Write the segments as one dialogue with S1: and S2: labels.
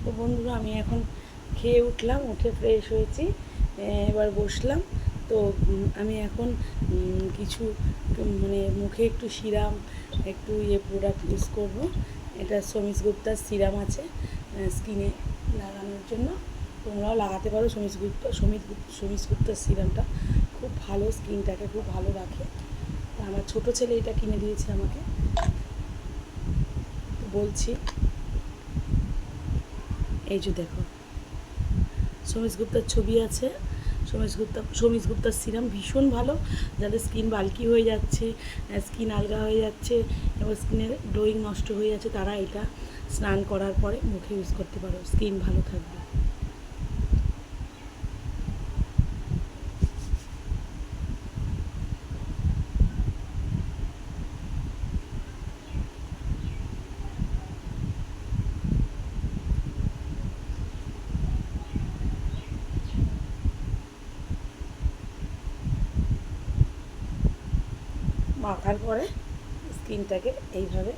S1: তো বন্ধুরা আমি এখন খেয়ে উঠলাম, উঠে ফ্রেশ হয়েছি, এবার বসলাম। তো আমি এখন কিছু মানে মুখে একটু সিরাম, একটু প্রোডাক্ট ইউজ করব। এটা শমীশ গুপ্তার সিরাম আছে স্কিনে লাগানোর জন্য, তোমরাও লাগাতে পারো। শমীশ গুপ্তার সিরামটা খুব ভালো, স্কিনটাকে খুব ভালো রাখে। আমার ছোট ছেলে এটা কিনে দিয়েছে আমাকে। তো বলছি, এই যে দেখো শমীশ গুপ্তার ছবি আছে। শমীশ গুপ্তার সিরাম ভীষণ ভালো, যাদের স্কিন বাল্কি হয়ে যাচ্ছে, স্কিন আলগা হয়ে যাচ্ছে এবং স্কিনের গ্লোয়িং নষ্ট হয়ে যাচ্ছে, তারা এটা স্নান করার পরে মুখে ইউজ করতে পারো, স্কিন ভালো থাকবে। মাখার পরে স্কিনটাকে এইভাবে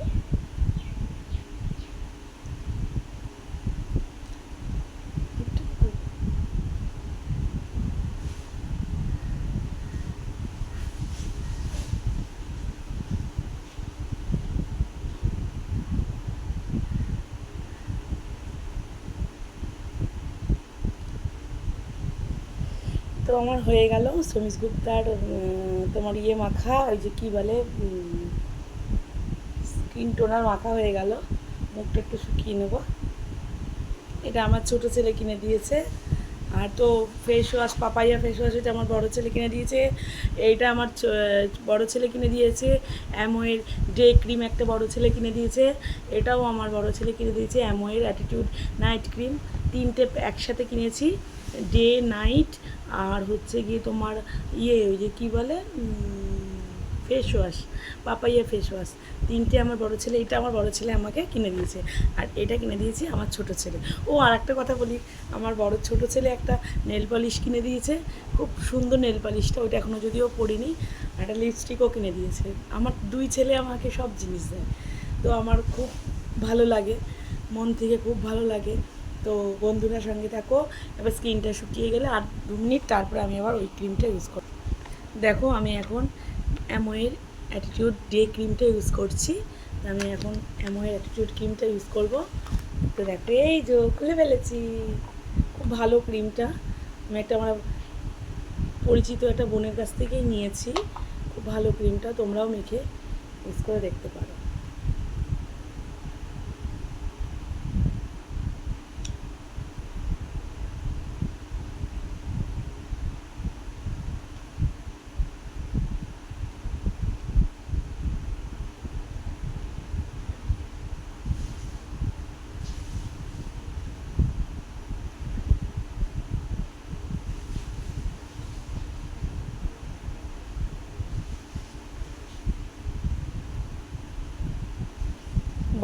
S1: তো আমার হয়ে গেল শমীশ গুপ্তার তোমার মাখা, ওই যে কী বলে স্কিন টোনার মাখা হয়ে গেল। মুখটা একটু শুকিয়ে নেবো। এটা আমার ছোটো ছেলে কিনে দিয়েছে। আর তো face wash, papaya face wash, এটা আমার বড়ো ছেলে কিনে দিয়েছে। এইটা আমার বড়ো ছেলে কিনে দিয়েছে। অ্যামোয়ের ডে ক্রিম একটা বড়ো ছেলে কিনে দিয়েছে। এটাও আমার বড়ো ছেলে কিনে দিয়েছে, অ্যামোয়ের অ্যাটিটিউড নাইট ক্রিম। তিনটে একসাথে কিনেছি, ডে নাইট আর হচ্ছে গিয়ে তোমার ওই যে কী বলে face wash, papaya face wash. তিনটে আমার বড়ো ছেলে, এটা আমার বড়ো ছেলে আমাকে কিনে দিয়েছে, আর এটা কিনে দিয়েছি আমার ছোটো ছেলে। ও আর একটা কথা বলি, আমার বড় ছোটো ছেলে একটা নেল পলিশ কিনে দিয়েছে, খুব সুন্দর নেল পলিশটা, ওইটা এখনও যদিও পরিনি। একটা লিপস্টিকও কিনে দিয়েছে। আমার দুই ছেলে আমাকে সব জিনিস দেয়, তো আমার খুব ভালো লাগে, মন থেকে খুব ভালো লাগে। তো বন্ধুরা সঙ্গে থাকো। এবার স্কিনটা শুকিয়ে গেলে আর 2 মিনিট, তারপরে আমি আবার ওই ক্রিমটা ইউজ করব। দেখো আমি এখন অ্যামোয়ের অ্যাটিটিউড ডে ক্রিমটা ইউজ করছি। আমি এখন অ্যামোয়ের অ্যাটিটিউড ক্রিমটা ইউজ করব। তো দেখো এই যে খুলে ফেলেছি, খুব ভালো ক্রিমটা। আমি আমার পরিচিত একটা বোনের কাছ থেকেই নিয়েছি। খুব ভালো ক্রিমটা, তোমরাও মেখে ইউজ করে দেখতে পারো।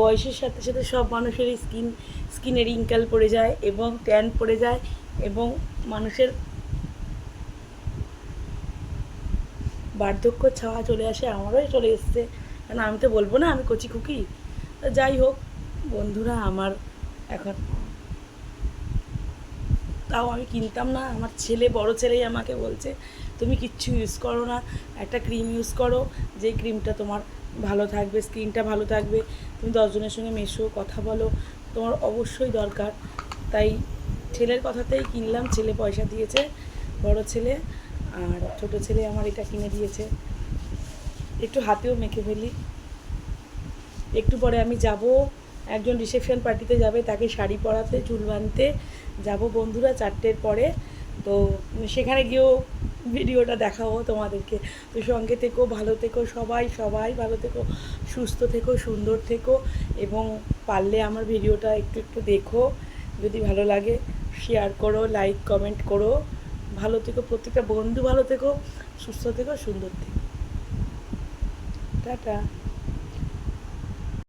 S1: বয়সের সাথে সাথে সব মানুষেরই স্কিনে রিঙ্কেল পড়ে যায় এবং ট্যান পড়ে যায়, এবং মানুষের বার্ধক্য ছাওয়া চলে আসে। আমারও চলে এসছে, কারণ আমি তো বলবো না আমি কচি খুকি। যাই হোক বন্ধুরা, আমার এখন তাও আমি কিনতাম না, আমার বড় ছেলেই আমাকে বলছে তুমি কিচ্ছু ইউজ করো না, একটা ক্রিম ইউজ করো, যেই ক্রিমটা তোমার ভালো থাকবে, স্কিনটা ভালো থাকবে, তুমি 10 জনের সঙ্গে মেশো, কথা বলো, তোমার অবশ্যই দরকার। তাই ছেলের কথাতেই কিনলাম, ছেলে পয়সা দিয়েছে, বড় ছেলে। আর ছোট ছেলে আমার এটা কিনে দিয়েছে। একটু হাতেও মেখে ফেলি। একটু পরে আমি যাব, একজন রিসেপশন পার্টিতে যাবে, তাকে শাড়ি পরাতে, চুল বাঁধতে যাব বন্ধুরা 4টের পরে। তো সেখানে গিয়েও ভিডিওটা দেখাবো তোমাদেরকে। তো সঙ্গে থেকো, ভালো থেকো, সবাই সবাই ভালো থেকো, সুস্থ থেকো, সুন্দর থেকো, এবং পারলে আমার ভিডিওটা একটু একটু দেখো। যদি ভালো লাগে শেয়ার করো, লাইক কমেন্ট করো। ভালো থেকো, প্রত্যেকটা বন্ধু ভালো থেকো, সুস্থ থেকো, সুন্দর থেকো। টাটা।